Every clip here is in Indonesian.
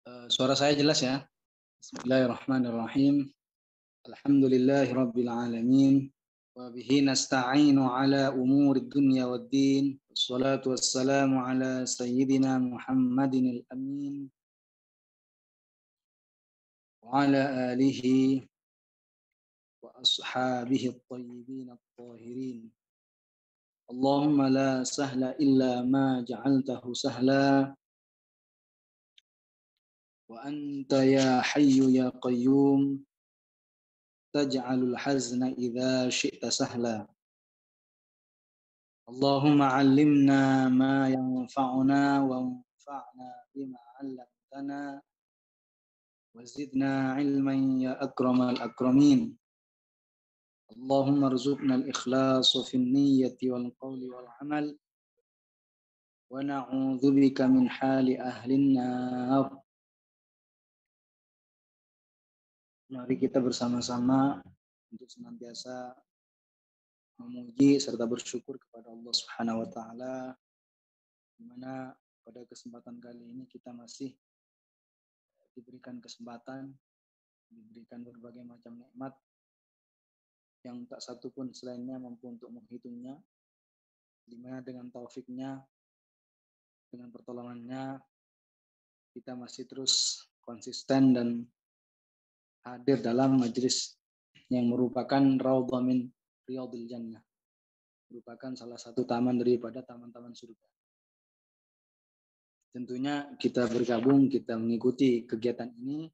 Suara saya jelas ya? Bismillahirrahmanirrahim. Alhamdulillahirabbil alamin. Wa bihi nasta'inu ala umurid dunya waddin. Wassalatu wassalamu ala sayyidina Muhammadinil amin wa ala alihi wa ashabihi at-tayyibin at-tahirin. Allahumma la sahla illa ma ja'altahu sahla wa anta ya hayyu ya qayyum taj'alul hazna idza syi'ta sahla. Allahumma 'allimna ma yanfa'una wanfa'na bima 'allamtana wa zidna 'ilman ya akramal akramin. Allahumma rzuqna al-ikhlasa fin niyyati wal qawli wal 'amal wa na'udzubika min hali ahlin nar. Mari kita bersama-sama untuk senantiasa memuji serta bersyukur kepada Allah Subhanahu wa taala, di mana pada kesempatan kali ini kita masih diberikan kesempatan, diberikan berbagai macam nikmat yang tak satu pun selainnya mampu untuk menghitungnya, di mana dengan taufiknya, dengan pertolongannya, kita masih terus konsisten dan hadir dalam majelis yang merupakan raudhah min riyadhil jannah, merupakan salah satu taman daripada taman-taman surga. Tentunya kita bergabung, kita mengikuti kegiatan ini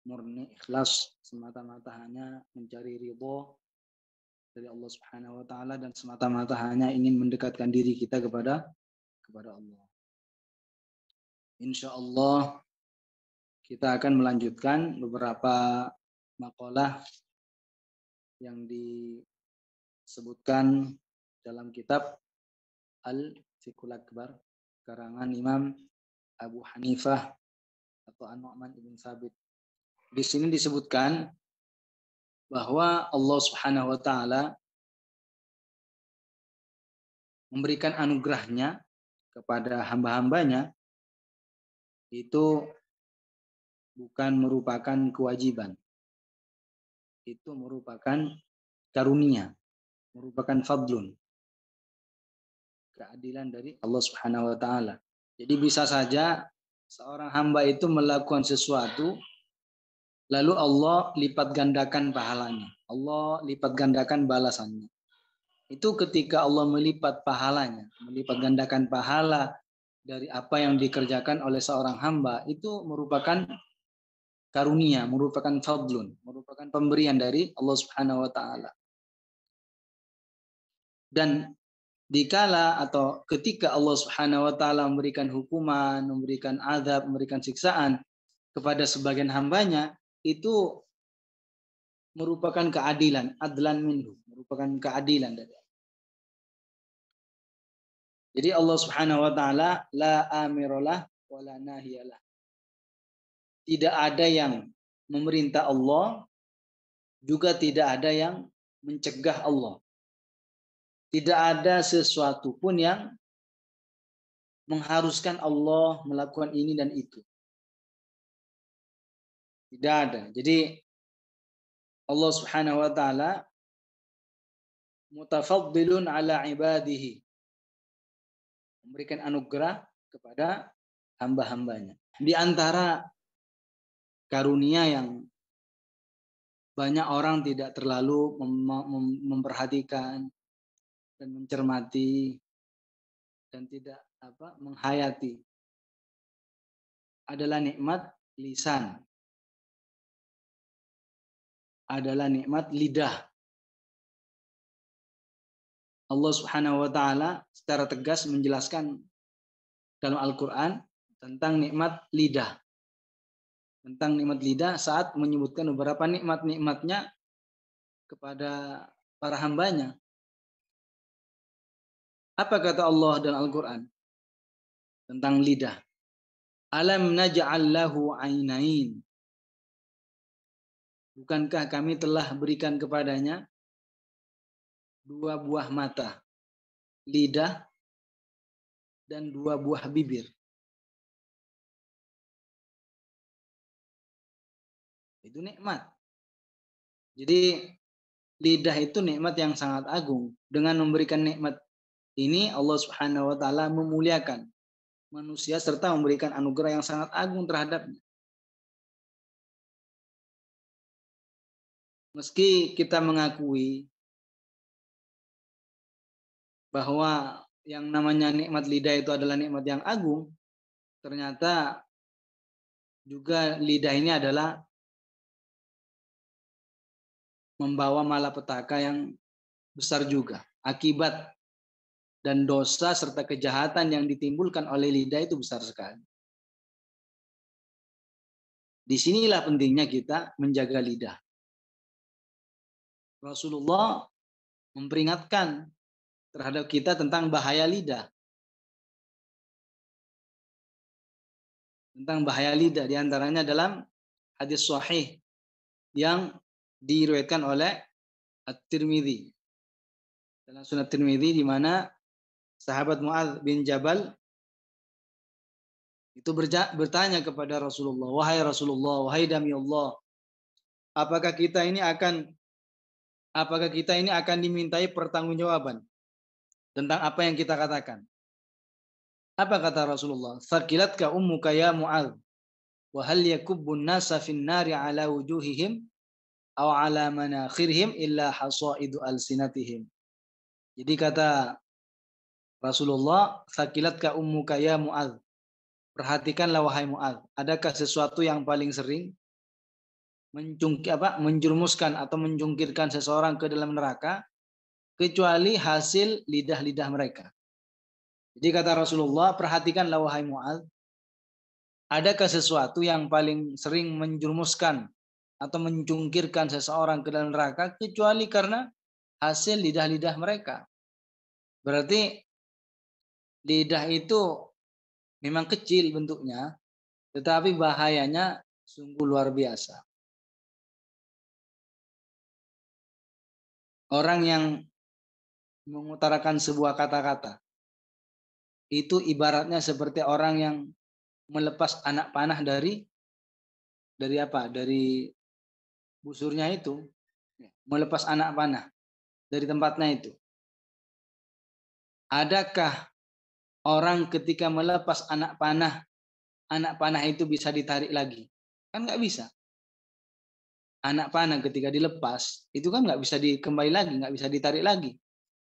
murni ikhlas, semata-mata hanya mencari ridho dari Allah Subhanahu wa taala dan semata-mata hanya ingin mendekatkan diri kita kepada Allah. Insyaallah kita akan melanjutkan beberapa makalah yang disebutkan dalam kitab Al-Fiqhul Akbar karangan Imam Abu Hanifah atau An-Nu'man ibn Thabit. Di sini disebutkan bahwa Allah Subhanahu wa taala memberikan anugerahnya kepada hamba-hambanya itu bukan merupakan kewajiban. Itu merupakan karunia, merupakan fadlun, keadilan dari Allah Subhanahu wa taala. Jadi bisa saja seorang hamba itu melakukan sesuatu lalu Allah lipat gandakan pahalanya. Allah lipat gandakan balasannya. Itu ketika Allah melipat pahalanya, melipat gandakan pahala dari apa yang dikerjakan oleh seorang hamba, itu merupakan karunia, merupakan fadlun, merupakan pemberian dari Allah Subhanahu wa taala. Dan dikala atau ketika Allah Subhanahu wa taala memberikan hukuman, memberikan azab, memberikan siksaan kepada sebagian hambanya, itu merupakan keadilan, adlan minhu, merupakan keadilan dari Allah. Jadi Allah Subhanahu wa taala la amirolah wa la nahiyalah. Tidak ada yang memerintah Allah, juga tidak ada yang mencegah Allah. Tidak ada sesuatu pun yang mengharuskan Allah melakukan ini dan itu. Tidak ada. Jadi Allah Subhanahu wa taala mutafaddilun ala ibadihi, memberikan anugerah kepada hamba-hambanya. Di antara karunia yang banyak orang tidak terlalu memperhatikan dan mencermati dan tidak menghayati adalah nikmat lisan, adalah nikmat lidah. Allah Subhanahu wa taala secara tegas menjelaskan dalam Al-Qur'an tentang nikmat lidah. Tentang nikmat lidah saat menyebutkan beberapa nikmat-nikmatnya kepada para hambanya. Apa kata Allah dalam Al-Qur'an tentang lidah? Alam naj'al lahu 'ainain. Bukankah kami telah berikan kepadanya dua buah mata, lidah dan dua buah bibir. Itu nikmat. Jadi lidah itu nikmat yang sangat agung. Dengan memberikan nikmat ini Allah Subhanahu wa taala memuliakan manusia serta memberikan anugerah yang sangat agung terhadapnya. Meski kita mengakui bahwa yang namanya nikmat lidah itu adalah nikmat yang agung, ternyata juga lidah ini adalah membawa malapetaka yang besar juga. Akibat dan dosa serta kejahatan yang ditimbulkan oleh lidah itu besar sekali. Disinilah pentingnya kita menjaga lidah. Rasulullah memperingatkan terhadap kita tentang bahaya lidah. Tentang bahaya lidah diantaranya dalam hadis sahih yang diriwayatkan oleh At-Tirmidzi. Dalam Sunan Tirmidzi di mana sahabat Muadz bin Jabal itu bertanya kepada Rasulullah, "Wahai Rasulullah, wahai dami Allah, apakah kita ini akan dimintai pertanggungjawaban tentang apa yang kita katakan?" Apa kata Rasulullah? "Thaqilatka ummuka ya Muadz, wa hal yakubbun nasa fin nari ala wujuhihim aw ala manakhirihim illa hasaidu alsinatihim." Jadi kata Rasulullah, "Thaqilatka ummuka ya Muadz." Perhatikanlah wahai Muadz, adakah sesuatu yang paling sering menjurumuskan atau menjungkirkan seseorang ke dalam neraka kecuali hasil lidah-lidah mereka. Jadi kata Rasulullah, perhatikanlah wahai Muadz, adakah sesuatu yang paling sering menjurumuskan atau menjungkirkan seseorang ke dalam neraka kecuali karena hasil lidah-lidah mereka. Berarti lidah itu memang kecil bentuknya, tetapi bahayanya sungguh luar biasa. Orang yang mengutarakan sebuah kata-kata itu ibaratnya seperti orang yang melepas anak panah dari apa? Dari busurnya itu, melepas anak panah dari tempatnya itu. Adakah orang ketika melepas anak panah itu bisa ditarik lagi? Kan nggak bisa. Anak panah ketika dilepas itu kan nggak bisa dikembali lagi, nggak bisa ditarik lagi.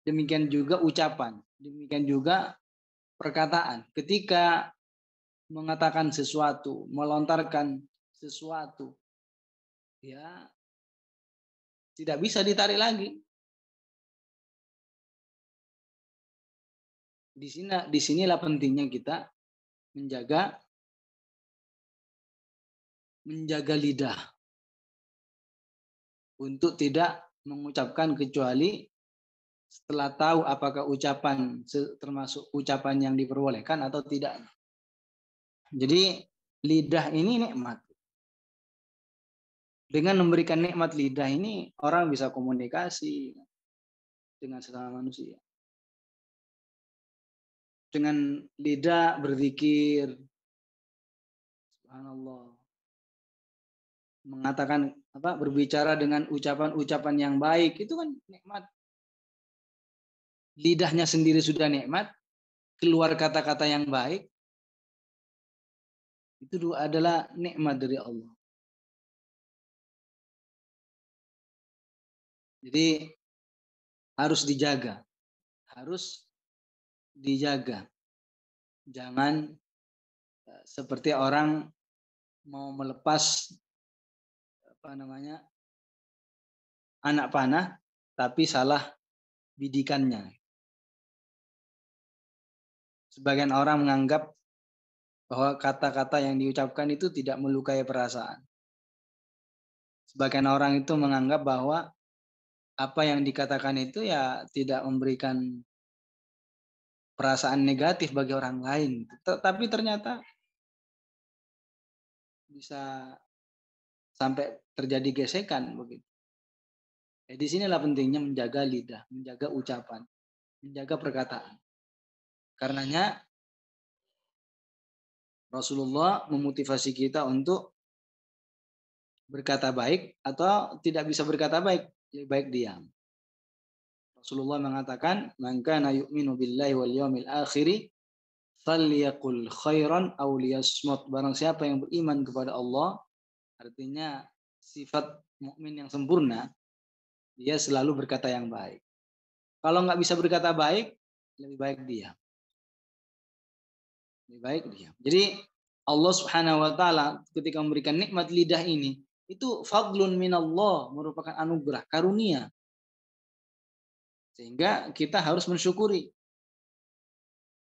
Demikian juga ucapan, demikian juga perkataan. Ketika mengatakan sesuatu, melontarkan sesuatu, ya tidak bisa ditarik lagi. Disinilah pentingnya kita menjaga lidah untuk tidak mengucapkan kecuali setelah tahu apakah ucapan termasuk ucapan yang diperbolehkan atau tidak. Jadi lidah ini nikmat. Dengan memberikan nikmat lidah ini orang bisa komunikasi dengan sesama manusia. Dengan lidah berzikir, subhanallah, mengatakan berbicara dengan ucapan-ucapan yang baik, itu kan nikmat. Lidahnya sendiri sudah nikmat, keluar kata-kata yang baik, itu adalah nikmat dari Allah. Jadi harus dijaga. Jangan seperti orang mau melepas anak panah tapi salah bidikannya. Sebagian orang menganggap bahwa kata-kata yang diucapkan itu tidak melukai perasaan. Sebagian orang itu menganggap bahwa apa yang dikatakan itu ya tidak memberikan perasaan negatif bagi orang lain. Tapi ternyata bisa sampai terjadi gesekan begitu. Di sinilah pentingnya menjaga lidah, menjaga ucapan, menjaga perkataan. Karenanya Rasulullah memotivasi kita untuk berkata baik atau tidak bisa berkata baik, lebih baik diam. Rasulullah mengatakan, "Man kana yu'minu billahi wal yawmil akhir falyaqul khairan aw liyasmut." Barang siapa yang beriman kepada Allah, artinya sifat mukmin yang sempurna, dia selalu berkata yang baik. Kalau nggak bisa berkata baik, lebih baik diam. Lebih baik diam. Jadi Allah Subhanahu wa taala ketika memberikan nikmat lidah ini, itu fadlun minallah, merupakan anugerah, karunia. Sehingga kita harus mensyukuri.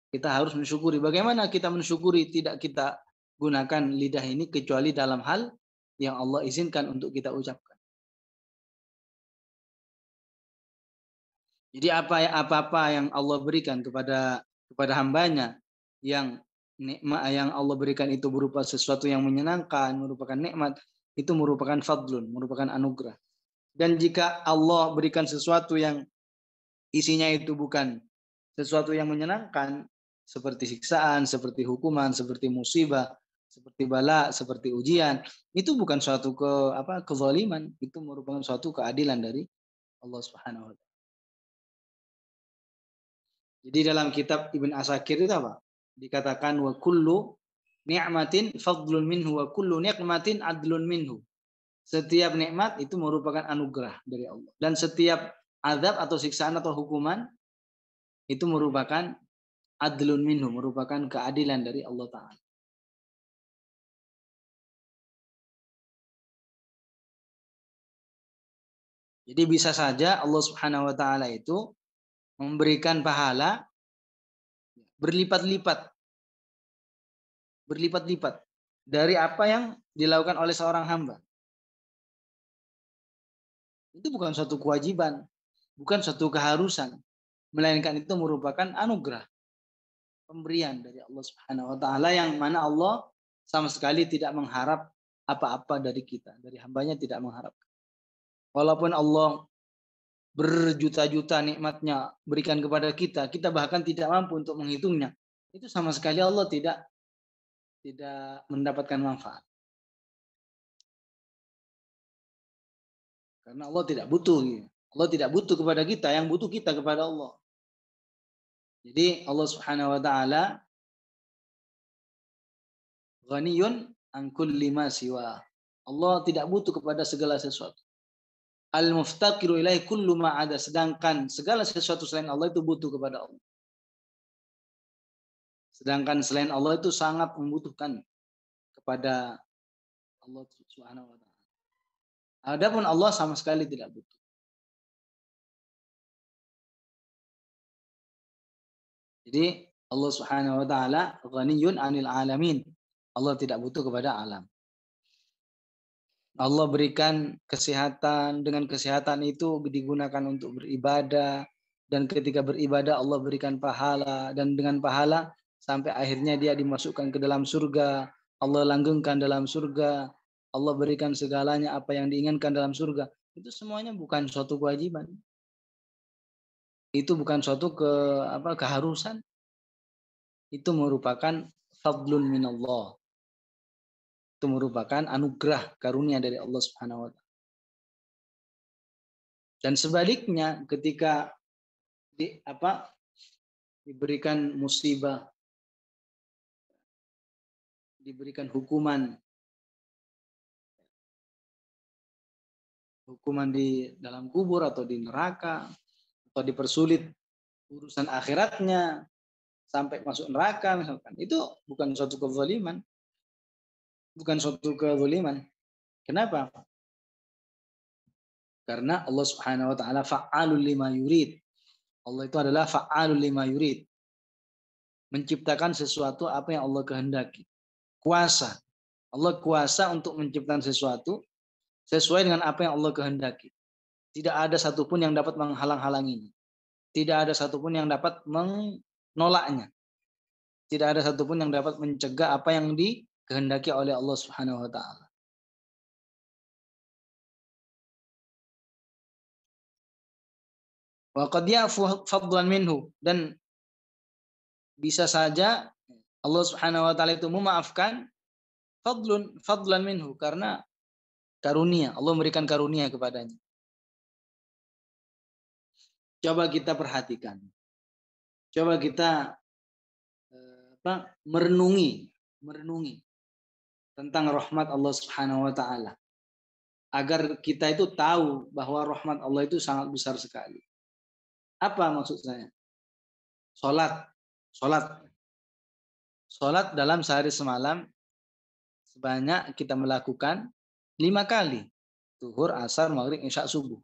Kita harus mensyukuri. Bagaimana kita mensyukuri? Tidak kita gunakan lidah ini kecuali dalam hal yang Allah izinkan untuk kita ucapkan. Jadi apa-apa yang Allah berikan kepada hambanya, yang nikmat yang Allah berikan itu berupa sesuatu yang menyenangkan, merupakan nikmat, itu merupakan fadlun, merupakan anugerah. Dan jika Allah berikan sesuatu yang isinya itu bukan sesuatu yang menyenangkan, seperti siksaan, seperti hukuman, seperti musibah, seperti bala, seperti ujian, itu bukan suatu kezaliman, itu merupakan suatu keadilan dari Allah Subhanahu wa taala. Jadi dalam kitab Ibn Asakir itu apa? Dikatakan wa kullu ni'matin fadlun minhu wa kullu ni'matin adlun minhu. Setiap nikmat itu merupakan anugerah dari Allah. Dan setiap azab atau siksaan atau hukuman itu merupakan adlun minhu, merupakan keadilan dari Allah Ta'ala. Jadi bisa saja Allah Subhanahu wa taala itu memberikan pahala berlipat-lipat. Berlipat-lipat dari apa yang dilakukan oleh seorang hamba. Itu bukan suatu kewajiban, bukan suatu keharusan, melainkan itu merupakan anugerah, pemberian dari Allah Subhanahu wa taala yang mana Allah sama sekali tidak mengharap apa-apa dari kita, dari hambanya tidak mengharap. Walaupun Allah berjuta-juta nikmatnya berikan kepada kita, kita bahkan tidak mampu untuk menghitungnya. Itu sama sekali Allah tidak mendapatkan manfaat. Karena Allah tidak butuh. Allah tidak butuh kepada kita, yang butuh kita kepada Allah. Jadi Allah Subhanahu wa taala ghaniyun an kulli ma siwa. Allah tidak butuh kepada segala sesuatu. Al-muftaqiru ilaihi kullu ma ada, sedangkan segala sesuatu selain Allah itu butuh kepada Allah. Sedangkan selain Allah itu sangat membutuhkan kepada Allah Subhanahu wa taala. Adapun Allah sama sekali tidak butuh. Jadi Allah Subhanahu wa taala ghaniyun 'anil alamin. Allah tidak butuh kepada alam. Allah berikan kesehatan, dengan kesehatan itu digunakan untuk beribadah, dan ketika beribadah Allah berikan pahala, dan dengan pahala sampai akhirnya dia dimasukkan ke dalam surga, Allah langgengkan dalam surga, Allah berikan segalanya apa yang diinginkan dalam surga. Itu semuanya bukan suatu kewajiban. Itu bukan suatu keharusan. Itu merupakan fadlun minallah. Itu merupakan anugerah karunia dari Allah Subhanahu wa taala. Dan sebaliknya ketika diberikan musibah, diberikan hukuman di dalam kubur atau di neraka, atau dipersulit urusan akhiratnya sampai masuk neraka misalkan, itu bukan suatu kezaliman. Bukan suatu kezaliman. Kenapa? Karena Allah Subhanahu wa taala fa'alul lima yurid. Allah itu adalah fa'alul lima yurid. Menciptakan sesuatu apa yang Allah kehendaki. Kuasa. Allah kuasa untuk menciptakan sesuatu sesuai dengan apa yang Allah kehendaki. Tidak ada satupun yang dapat menghalang-halanginya. Tidak ada satupun yang dapat menolaknya. Tidak ada satupun yang dapat mencegah apa yang dikehendaki oleh Allah Subhanahu wa taala. Wa qad ya'fu fadlan minhu, dan bisa saja Allah Subhanahu wa taala itu memaafkan fadlan minhu, karena Karunia, Allah memberikan karunia kepadanya. Coba kita perhatikan. Coba kita merenungi tentang rahmat Allah Subhanahu wa taala. Agar kita itu tahu bahwa rahmat Allah itu sangat besar sekali. Apa maksud saya? Salat dalam sehari semalam sebanyak kita melakukan 5 kali. Zuhur, asar, maghrib, isya, subuh.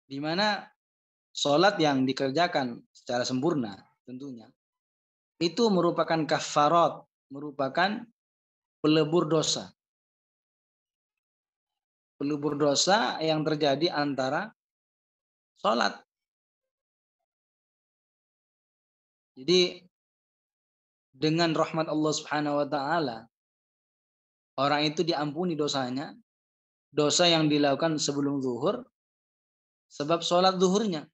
Di mana salat yang dikerjakan secara sempurna tentunya itu merupakan kafarat, merupakan pelebur dosa. Pelebur dosa yang terjadi antara salat. Jadi dengan rahmat Allah Subhanahu wa taala orang itu diampuni dosanya, dosa yang dilakukan sebelum zuhur sebab sholat zuhurnya.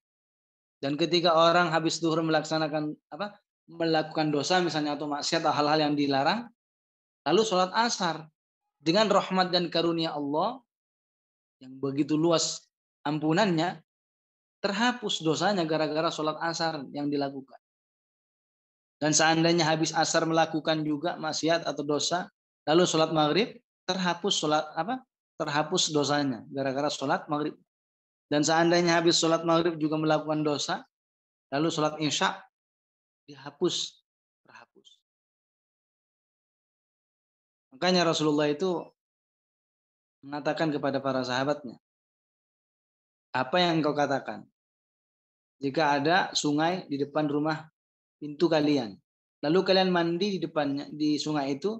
Dan ketika orang habis zuhur melakukan dosa misalnya atau maksiat atau hal-hal yang dilarang, lalu sholat asar dengan rahmat dan karunia Allah yang begitu luas ampunannya, terhapus dosanya gara-gara sholat asar yang dilakukan. Dan seandainya habis asar melakukan juga maksiat atau dosa, lalu sholat maghrib terhapus dosanya gara-gara sholat maghrib. Dan seandainya habis sholat maghrib juga melakukan dosa, lalu sholat isya terhapus. Makanya Rasulullah itu mengatakan kepada para sahabatnya, apa yang engkau katakan jika ada sungai di depan rumah pintu kalian, lalu kalian mandi di depannya di sungai itu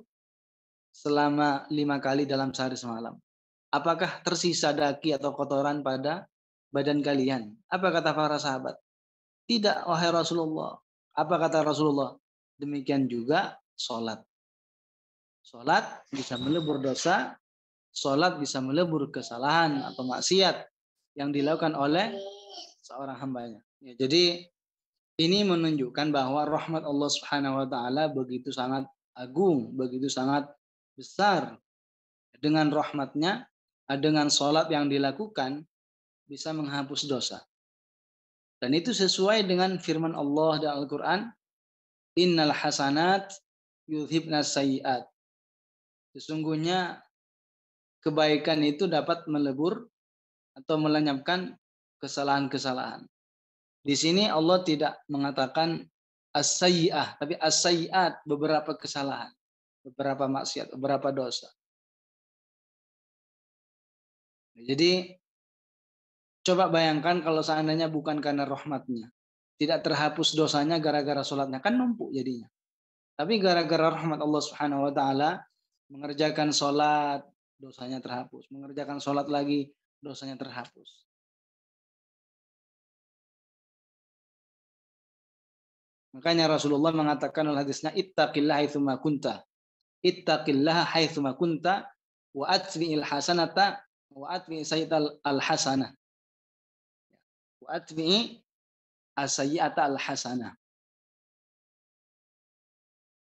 selama 5 kali dalam sehari semalam, apakah tersisa daki atau kotoran pada badan kalian? Apa kata para sahabat? Tidak, wahai Rasulullah. Apa kata Rasulullah? Demikian juga sholat. Sholat bisa melebur dosa, sholat bisa melebur kesalahan atau maksiat yang dilakukan oleh seorang hambanya. Ya, jadi ini menunjukkan bahwa rahmat Allah Subhanahu wa taala begitu sangat agung, begitu sangat besar. Dengan rahmatnya, dengan sholat yang dilakukan bisa menghapus dosa. Dan itu sesuai dengan firman Allah dalam Al-Quran, innal hasanat yudhibnas sayyiat. Sesungguhnya kebaikan itu dapat melebur atau melenyapkan kesalahan-kesalahan. Di sini Allah tidak mengatakan as-sayyi'ah, tapi as-sayyi'at, beberapa kesalahan, beberapa maksiat, beberapa dosa. Jadi coba bayangkan kalau seandainya bukan karena rahmatnya, tidak terhapus dosanya gara-gara sholatnya, kan numpuk jadinya. Tapi gara-gara rahmat Allah Subhanahu wa taala mengerjakan sholat, dosanya terhapus. Mengerjakan sholat lagi, dosanya terhapus. Makanya Rasulullah mengatakan dalam hadisnya, ittaqillaha haitsuma kunta. Ittaqillaha haitsuma kunta wa atbi'il hasanata wa atbi'i sayyi'atal hasanah. Wa atbi'i as-sayyi'ata al-hasanah.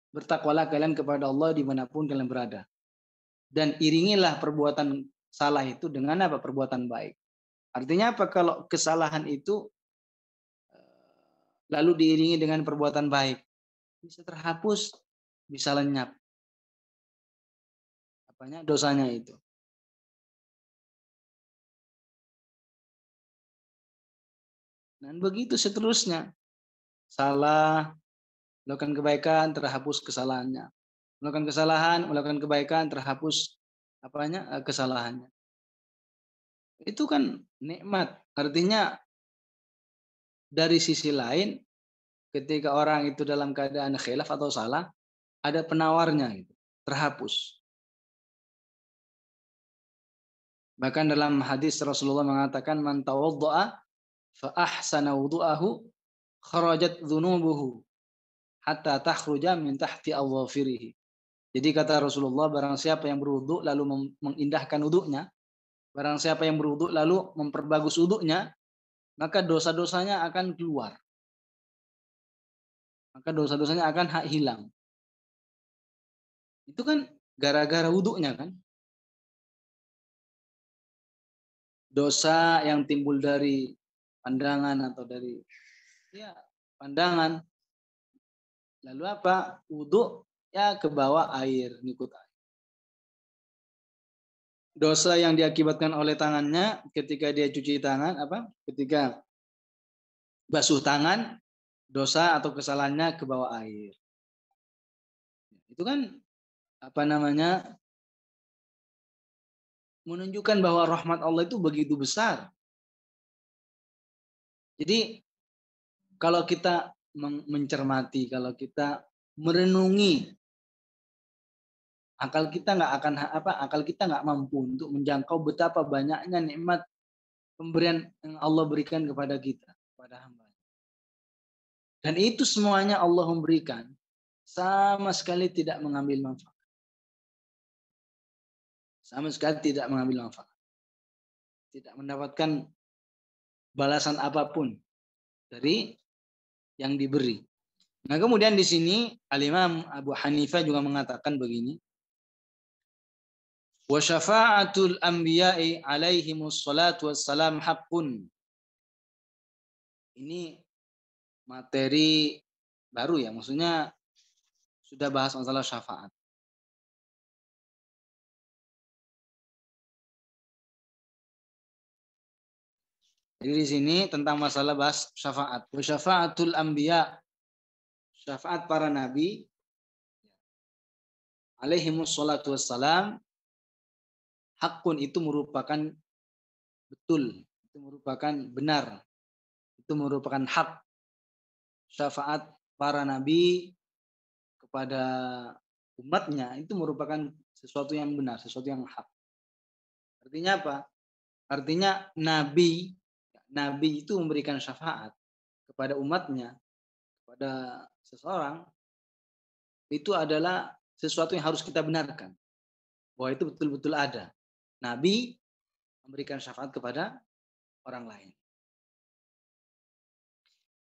Bertakwalah kalian kepada Allah dimanapun kalian berada. Dan iringilah perbuatan salah itu dengan apa? Perbuatan baik. Artinya apa? Kalau kesalahan itu lalu diiringi dengan perbuatan baik, bisa terhapus, bisa lenyap dosanya itu. Dan begitu seterusnya. Salah, melakukan kebaikan, terhapus kesalahannya. Melakukan kesalahan, melakukan kebaikan, terhapus kesalahannya. Itu kan nikmat. Artinya dari sisi lain, ketika orang itu dalam keadaan khilaf atau salah, ada penawarnya, gitu, terhapus. Bahkan dalam hadis Rasulullah mengatakan, man tawadda'a fa ahsana wudu'ahu kharajat dzunubuhu hatta takhruja min tahti adhafirihi. Jadi kata Rasulullah, barang siapa yang berwudu lalu mengindahkan wudunya, barang siapa yang berwudu lalu memperbagus wudunya, maka dosa-dosanya akan keluar. Maka dosa-dosanya akan hilang. Itu kan gara-gara wudunya kan? dosa yang timbul dari pandangan atau dari pandangan. Lalu apa? Wudhu ya ke bawah air, ngikut air. Dosa yang diakibatkan oleh tangannya ketika dia cuci tangan, ketika basuh tangan, dosa atau kesalahannya ke bawah air. Itu kan menunjukkan bahwa rahmat Allah itu begitu besar. Jadi kalau kita mencermati, kalau kita merenungi, akal kita nggak mampu untuk menjangkau betapa banyaknya nikmat pemberian yang Allah berikan kepada kita, kepada hamba. Dan itu semuanya Allah memberikan, sama sekali tidak mengambil manfaat. Sama sekali tidak mengambil manfaat. Tidak mendapatkan balasan apapun dari yang diberi. Nah, kemudian di sini Al-Imam Abu Hanifah juga mengatakan begini. Wa syafa'atul anbiya'i alaihimus salatu wassalam haqqun. Ini materi baru ya, maksudnya sudah bahas masalah syafaat. Jadi di sini tentang masalah bahas syafaat. Wa syafa'atul anbiya, syafaat para nabi alaihimus salatu wassalam haqqun, itu merupakan betul, itu merupakan benar, itu merupakan hak. Syafaat para nabi kepada umatnya itu merupakan sesuatu yang benar, sesuatu yang hak. Artinya apa? Artinya nabi itu memberikan syafaat kepada umatnya, kepada seseorang, itu adalah sesuatu yang harus kita benarkan, bahwa itu betul-betul ada. Nabi memberikan syafaat kepada orang lain.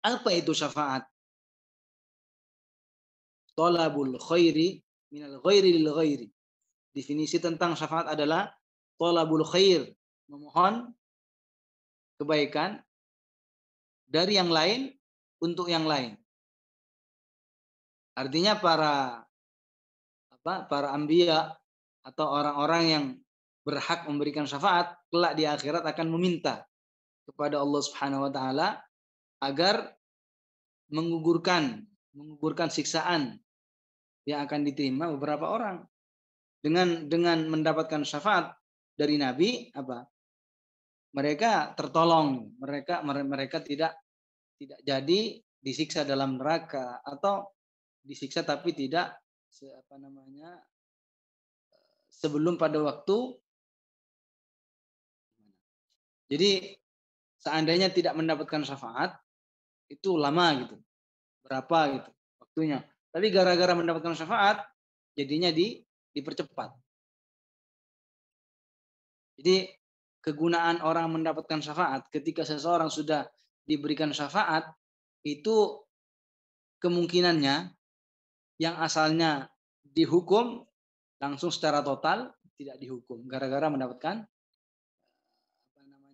Apa itu syafaat? Thalabul khairi minal ghairi lil ghairi. Definisi tentang syafaat adalah thalabul khair, memohon kebaikan dari yang lain untuk yang lain. Artinya para anbiya atau orang-orang yang berhak memberikan syafaat kelak di akhirat akan meminta kepada Allah Subhanahu wa taala agar menggugurkan siksaan yang akan diterima beberapa orang. Dengan mendapatkan syafaat dari nabi, mereka tertolong, mereka tidak jadi disiksa dalam neraka, atau disiksa tapi tidak sebelum pada waktu. Jadi seandainya tidak mendapatkan syafaat itu lama gitu, berapa gitu waktunya. Tapi gara-gara mendapatkan syafaat jadinya dipercepat. Jadi kegunaan orang mendapatkan syafaat ketika seseorang sudah diberikan syafaat itu kemungkinannya yang asalnya dihukum langsung secara total tidak dihukum gara-gara mendapatkan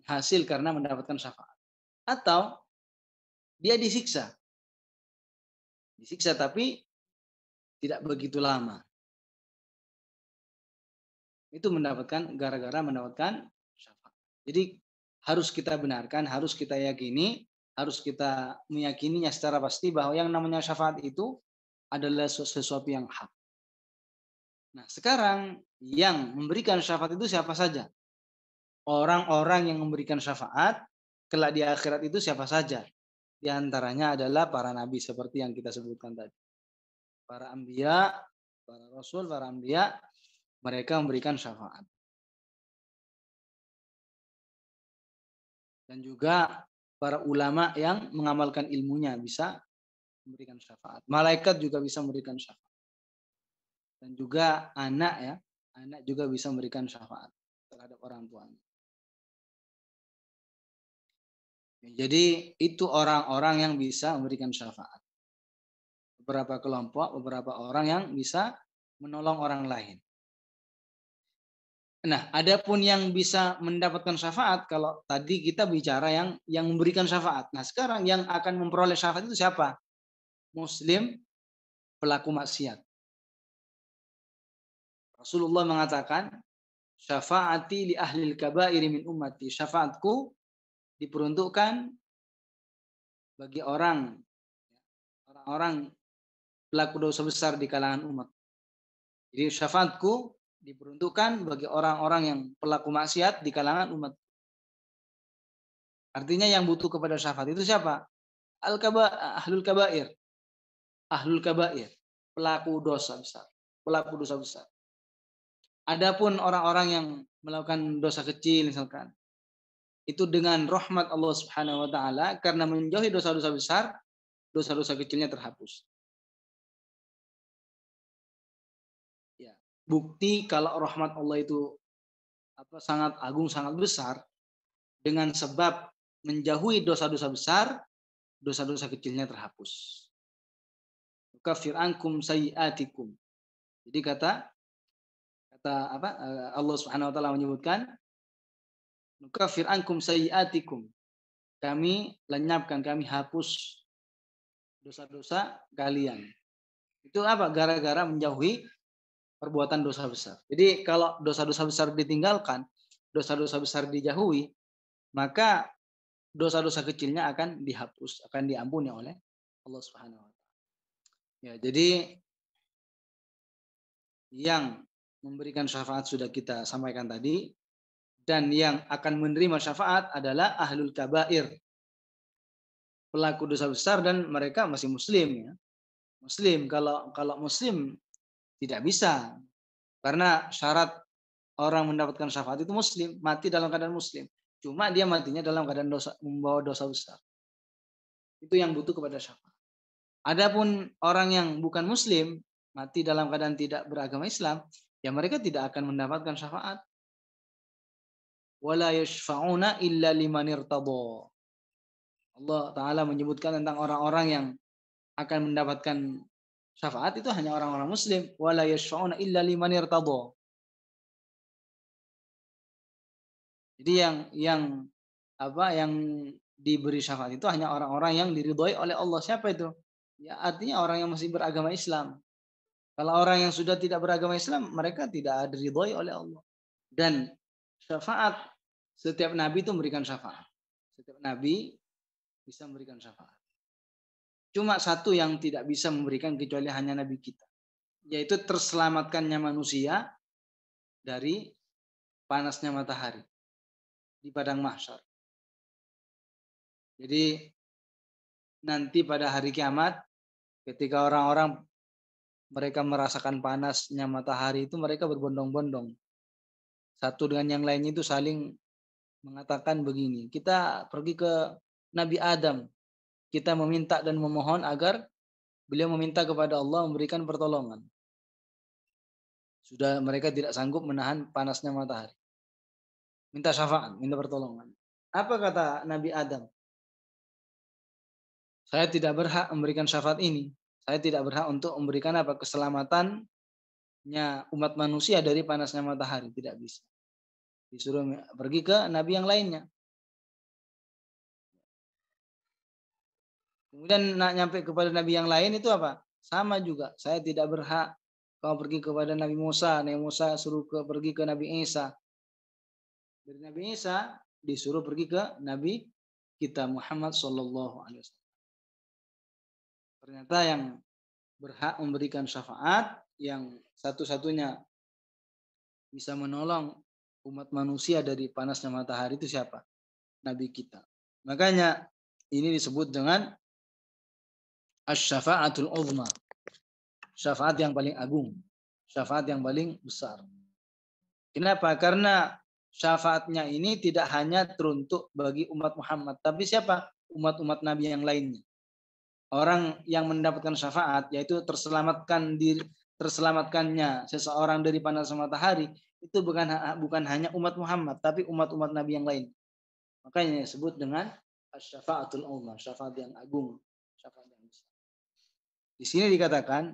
hasil karena mendapatkan syafaat. Atau dia disiksa tapi tidak begitu lama. Itu gara-gara mendapatkan syafaat. Jadi harus kita benarkan, harus kita yakini, harus kita meyakininya secara pasti bahwa yang namanya syafaat itu adalah sesuatu yang hak. Nah, sekarang yang memberikan syafaat itu siapa saja? Orang-orang yang memberikan syafaat kelak di akhirat itu siapa saja? Di antaranya adalah para nabi seperti yang kita sebutkan tadi. Para anbiya, para rasul, para anbiya, mereka memberikan syafaat. Dan juga para ulama yang mengamalkan ilmunya bisa memberikan syafaat. Malaikat juga bisa memberikan syafaat. Dan juga anak juga bisa memberikan syafaat terhadap orang tuanya. Jadi itu orang-orang yang bisa memberikan syafaat. Beberapa kelompok, beberapa orang yang bisa menolong orang lain. Nah, adapun yang bisa mendapatkan syafaat, kalau tadi kita bicara yang memberikan syafaat. Nah, sekarang yang akan memperoleh syafaat itu siapa? Muslim pelaku maksiat. Rasulullah mengatakan, syafaati li ahlil kabairi min ummati. Syafaatku diperuntukkan bagi orang-orang pelaku dosa besar di kalangan umat. Jadi syafaatku diperuntukkan bagi orang-orang yang pelaku maksiat di kalangan umat. Artinya yang butuh kepada syafaat itu siapa? Ahlul kabair. Ahlul kabair. Pelaku dosa besar. Pelaku dosa besar. Adapun orang-orang yang melakukan dosa kecil misalkan, itu dengan rahmat Allah Subhanahu wa taala karena menjauhi dosa-dosa besar, dosa-dosa kecilnya terhapus. Ya. Bukti kalau rahmat Allah itu sangat agung, sangat besar, dengan sebab menjauhi dosa-dosa besar, dosa-dosa kecilnya terhapus. Kafir ankum sayiatikum. Jadi kata Allah Subhanahu wa taala menyebutkan, nukafir ankum sayiatikum. Kami lenyapkan, kami hapus dosa-dosa kalian. Itu apa? Gara-gara menjauhi perbuatan dosa besar. Jadi kalau dosa-dosa besar ditinggalkan, dosa-dosa besar dijauhi, maka dosa-dosa kecilnya akan dihapus, akan diampuni oleh Allah Subhanahu wa taala. Ya, jadi yang memberikan syafaat sudah kita sampaikan tadi, dan yang akan menerima syafaat adalah ahlul kabair, pelaku dosa besar, dan mereka masih muslim ya. Muslim, kalau muslim tidak bisa, karena syarat orang mendapatkan syafaat itu muslim, mati dalam keadaan muslim. Cuma dia matinya dalam keadaan membawa dosa besar. Itu yang butuh kepada syafaat. Adapun orang yang bukan muslim, mati dalam keadaan tidak beragama Islam, ya mereka tidak akan mendapatkan syafaat. Wala yashfa'una illa liman irtadha. Allah Ta'ala menyebutkan tentang orang-orang yang akan mendapatkan syafaat itu hanya orang-orang muslim. Wala yashfa'una illa liman irtadha. Jadi yang diberi syafaat itu hanya orang-orang yang diridhoi oleh Allah. Siapa itu? Ya artinya orang yang masih beragama Islam. Kalau orang yang sudah tidak beragama Islam, mereka tidak diridhoi oleh Allah. Dan syafaat, setiap nabi itu memberikan syafaat. Setiap nabi bisa memberikan syafaat. Cuma satu yang tidak bisa memberikan kecuali hanya nabi kita, yaitu terselamatkannya manusia dari panasnya matahari di padang mahsyar. Jadi nanti pada hari kiamat, ketika orang-orang mereka merasakan panasnya matahari itu, mereka berbondong-bondong. Satu dengan yang lainnya itu saling mengatakan begini, kita pergi ke Nabi Adam, kita meminta dan memohon agar beliau meminta kepada Allah memberikan pertolongan. Sudah mereka tidak sanggup menahan panasnya matahari. Minta syafaat, minta pertolongan. Apa kata Nabi Adam? Saya tidak berhak memberikan syafaat ini. Saya tidak berhak untuk memberikan keselamatannya umat manusia dari panasnya matahari. Tidak bisa. Disuruh pergi ke Nabi yang lainnya. Kemudian nyampe kepada Nabi yang lain itu apa? Sama juga. Saya tidak berhak. Kau pergi kepada Nabi Musa. Nabi Musa suruh pergi ke Nabi Isa. Dari Nabi Isa disuruh pergi ke Nabi kita Muhammad Sallallahu Alaihi Wasallam. Ternyata yang berhak memberikan syafaat, yang satu-satunya bisa menolong umat manusia dari panasnya matahari itu siapa? Nabi kita. Makanya ini disebut dengan asy-syafa'atul uzma. Syafaat yang paling agung. Syafaat yang paling besar. Kenapa? Karena syafaatnya ini tidak hanya teruntuk bagi umat Muhammad, tapi siapa? Umat-umat Nabi yang lainnya. Orang yang mendapatkan syafaat, yaitu terselamatkannya seseorang dari panas matahari, itu bukan hanya umat Muhammad, tapi umat-umat Nabi yang lain. Makanya disebut dengan asy-syafa'atul uzma, syafaat yang agung, syafaat yang besar. Di sini dikatakan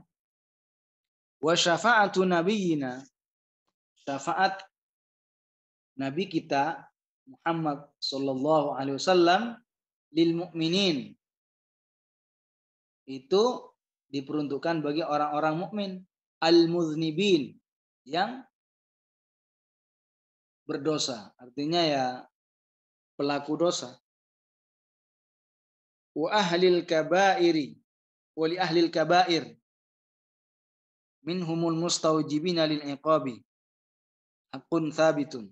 wa syafa'atu nabiyyina, syafaat Nabi kita Muhammad sallallahu alaihi wasallam lil mukminin itu diperuntukkan bagi orang-orang mukmin al-muznibin yang berdosa, artinya ya pelaku dosa. Wa ahlil kabairi wa li ahlil kabair minhumul mustawjibina lil iqabi hakun thabitun,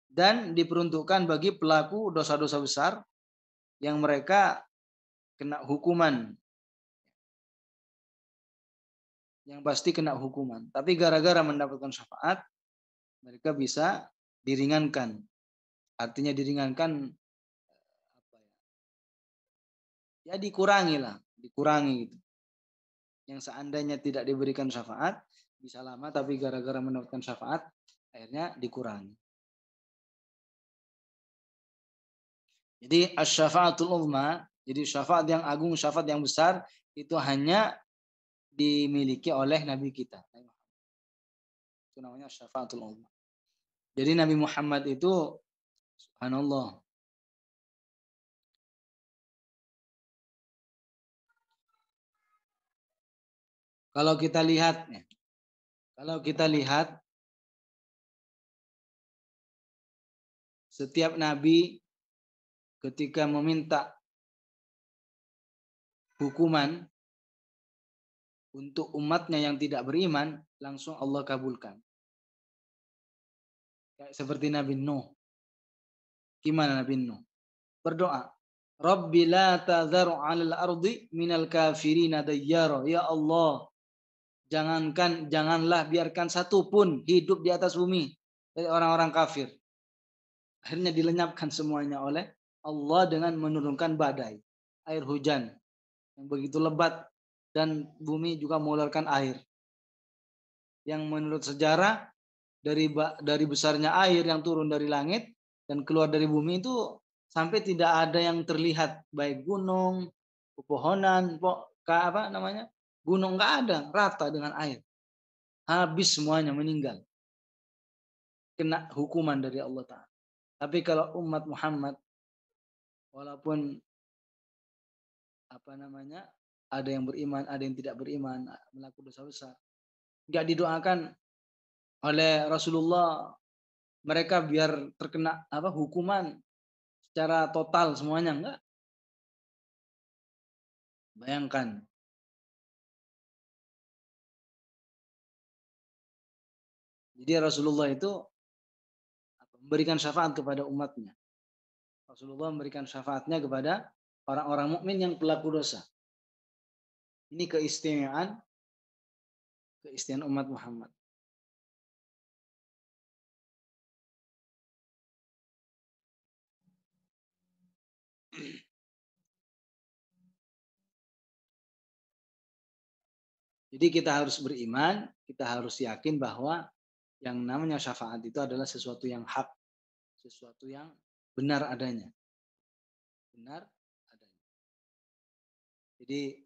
dan diperuntukkan bagi pelaku dosa-dosa besar yang mereka kena hukuman, yang pasti kena hukuman, tapi gara-gara mendapatkan syafaat mereka bisa diringankan. Artinya diringankan apa ya? Ya dikurangi lah, dikurangi gitu. Yang seandainya tidak diberikan syafaat bisa lama, tapi gara-gara mendapatkan syafaat akhirnya dikurangi. Jadi asy-syafaatul uzma, jadi syafaat yang agung, syafaat yang besar itu hanya dimiliki oleh Nabi kita. Itu namanya syafaatul uzma. Jadi Nabi Muhammad itu subhanallah. Kalau kita lihat setiap nabi ketika meminta hukuman untuk umatnya yang tidak beriman, langsung Allah kabulkan. Kayak seperti Nabi Nuh. Gimana Nabi Nuh? Berdoa, Rabbi la tadharu 'alal ardi minal kafirina dayyara. Ya Allah, janganlah biarkan satu pun hidup di atas bumi dari orang-orang kafir. Akhirnya dilenyapkan semuanya oleh Allah dengan menurunkan badai, air hujan yang begitu lebat, dan bumi juga mengeluarkan air. Yang menurut sejarah dari besarnya air yang turun dari langit dan keluar dari bumi itu sampai tidak ada yang terlihat, baik gunung, pepohonan, gunung nggak ada, rata dengan air. Habis semuanya, meninggal. Kena hukuman dari Allah Ta'ala. Tapi kalau umat Muhammad, walaupun ada yang beriman, ada yang tidak beriman, melakukan dosa besar, nggak didoakan oleh Rasulullah mereka biar terkena hukuman secara total semuanya, enggak. Bayangkan. Jadi Rasulullah itu memberikan syafaat kepada umatnya. Rasulullah memberikan syafaatnya kepada orang-orang mukmin yang pelaku dosa. Ini keistimewaan umat Muhammad. Jadi kita harus beriman, kita harus yakin bahwa yang namanya syafaat itu adalah sesuatu yang hak, sesuatu yang benar adanya. Benar adanya. Jadi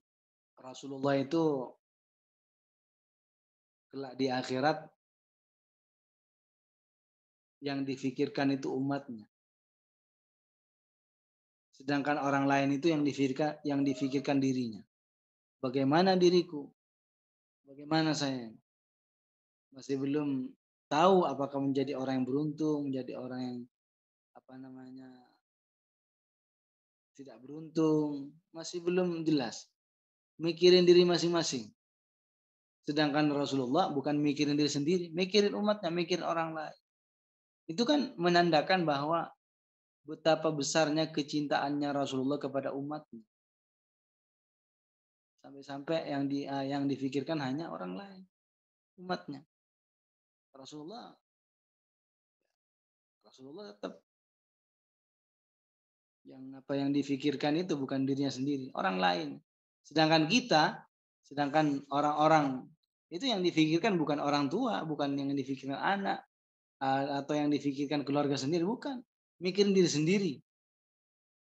Rasulullah itu kelak di akhirat yang difikirkan itu umatnya. Sedangkan orang lain itu yang difikirkan dirinya. Bagaimana diriku? Bagaimana saya? Masih belum tahu apakah menjadi orang yang beruntung, menjadi orang yang tidak beruntung, masih belum jelas. Mikirin diri masing-masing. Sedangkan Rasulullah bukan mikirin diri sendiri, mikirin umatnya, mikirin orang lain. Itu kan menandakan bahwa betapa besarnya kecintaannya Rasulullah kepada umatnya. Sampai-sampai yang difikirkan hanya orang lain, umatnya. Rasulullah tetap yang difikirkan itu bukan dirinya sendiri, orang lain. Sedangkan orang-orang itu yang difikirkan bukan orang tua, bukan yang difikirkan anak, atau yang difikirkan keluarga sendiri, bukan. Mikirin diri sendiri.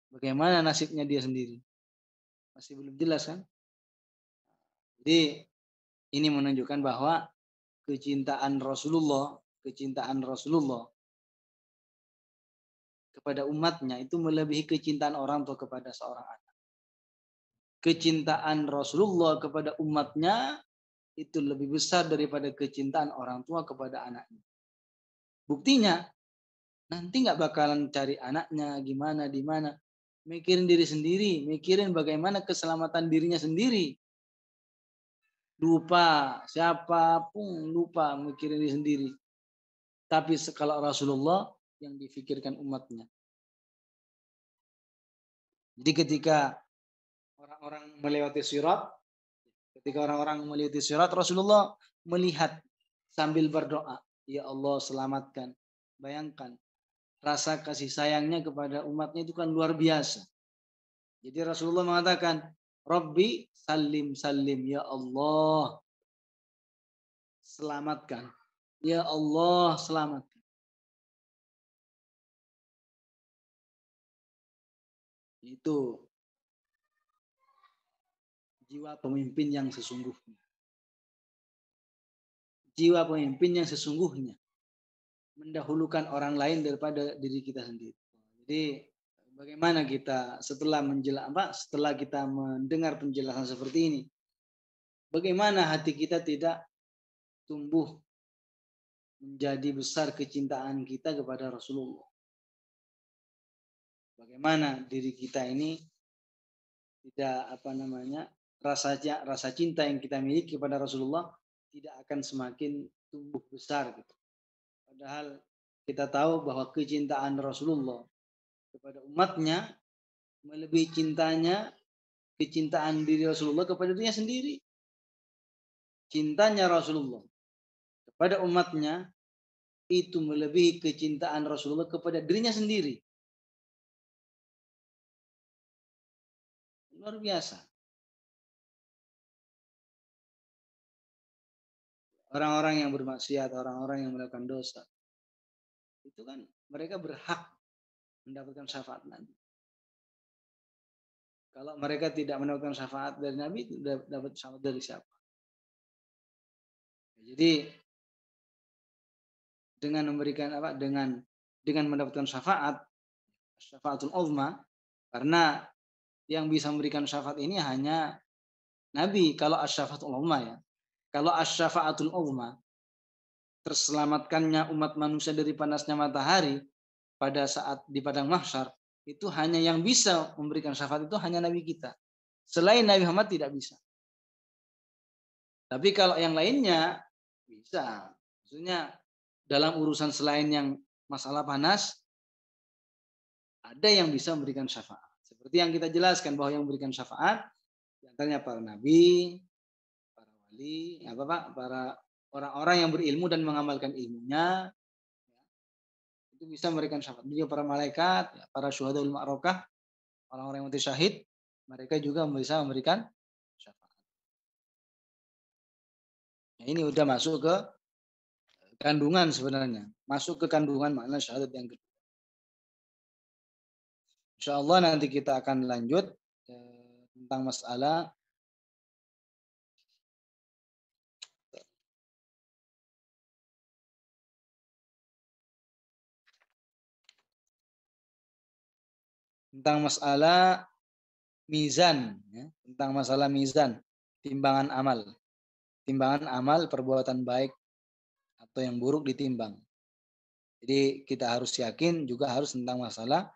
Bagaimana nasibnya dia sendiri? Masih belum jelas kan? Jadi ini menunjukkan bahwa kecintaan Rasulullah kepada umatnya itu melebihi kecintaan orang tua kepada seorang anak. Kecintaan Rasulullah kepada umatnya itu lebih besar daripada kecintaan orang tua kepada anaknya. Buktinya, nanti nggak bakalan cari anaknya gimana, di mana. Mikirin diri sendiri, mikirin bagaimana keselamatan dirinya sendiri. Lupa, siapapun lupa mikirin diri sendiri. Tapi kalau Rasulullah yang difikirkan umatnya. Jadi ketika orang-orang melewati sirat, Rasulullah melihat sambil berdoa, ya Allah selamatkan. Bayangkan, rasa kasih sayangnya kepada umatnya itu kan luar biasa. Jadi Rasulullah mengatakan, Rabbi salim salim, ya Allah selamatkan. Ya Allah selamatkan. Itu jiwa pemimpin yang sesungguhnya. Jiwa pemimpin yang sesungguhnya mendahulukan orang lain daripada diri kita sendiri. Jadi bagaimana kita setelah kita mendengar penjelasan seperti ini, bagaimana hati kita tidak tumbuh menjadi besar kecintaan kita kepada Rasulullah. Bagaimana diri kita ini tidak rasa cinta yang kita miliki kepada Rasulullah tidak akan semakin tumbuh besar gitu. Padahal kita tahu bahwa kecintaan Rasulullah kepada umatnya melebihi kecintaan diri Rasulullah kepada dirinya sendiri. Cintanya Rasulullah kepada umatnya itu melebihi kecintaan Rasulullah kepada dirinya sendiri. Luar biasa. Orang-orang yang bermaksiat, orang-orang yang melakukan dosa, itu kan mereka berhak mendapatkan syafaat Nabi. Kalau mereka tidak mendapatkan syafaat dari Nabi, dapat syafaat dari siapa? Jadi dengan memberikan dengan mendapatkan syafaatul uzma, karena yang bisa memberikan syafaat ini hanya Nabi. Kalau asy-syafaatul uzma ya. Kalau asy-syafaatul uzma, terselamatkannya umat manusia dari panasnya matahari pada saat di padang mahsyar, itu hanya yang bisa memberikan syafaat itu hanya Nabi kita. Selain Nabi Muhammad tidak bisa. Tapi kalau yang lainnya bisa. Maksudnya dalam urusan selain yang masalah panas, ada yang bisa memberikan syafaat. Seperti yang kita jelaskan bahwa yang memberikan syafaat di antaranya para nabi, para wali, para orang-orang yang berilmu dan mengamalkan ilmunya, itu bisa memberikan syafaat. Juga para malaikat, para syuhadaul ma'rakah, orang-orang yang mati syahid, mereka juga bisa memberikan syafaat. Nah, ini udah masuk ke kandungan sebenarnya. Masuk ke kandungan makna syahadat yang kedua. InsyaAllah nanti kita akan lanjut tentang masalah mizan, ya, tentang masalah mizan, timbangan amal perbuatan baik atau yang buruk ditimbang. Jadi kita harus yakin juga harus tentang masalah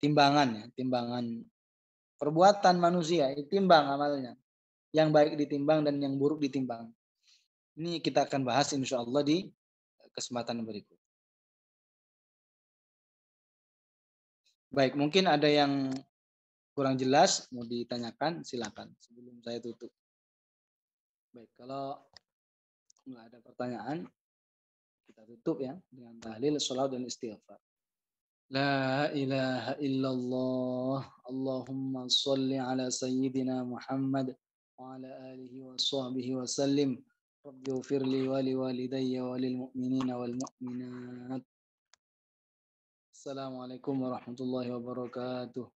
timbangan perbuatan manusia, ditimbang amalnya, yang baik ditimbang dan yang buruk ditimbang. Ini kita akan bahas insya Allah di kesempatan berikut. Baik, mungkin ada yang kurang jelas mau ditanyakan, silakan sebelum saya tutup. Baik, kalau nggak ada pertanyaan, kita tutup ya dengan tahlil, sholawat dan istighfar. La ilaha illallah, Allahumma sholli ala sayyidina Muhammad wa ala alihi wa sahbihi wa sallim. Rabbi ufirli wa li walidayya wa lil mu'minina wal mu'minat. Assalamualaikum warahmatullahi wabarakatuh.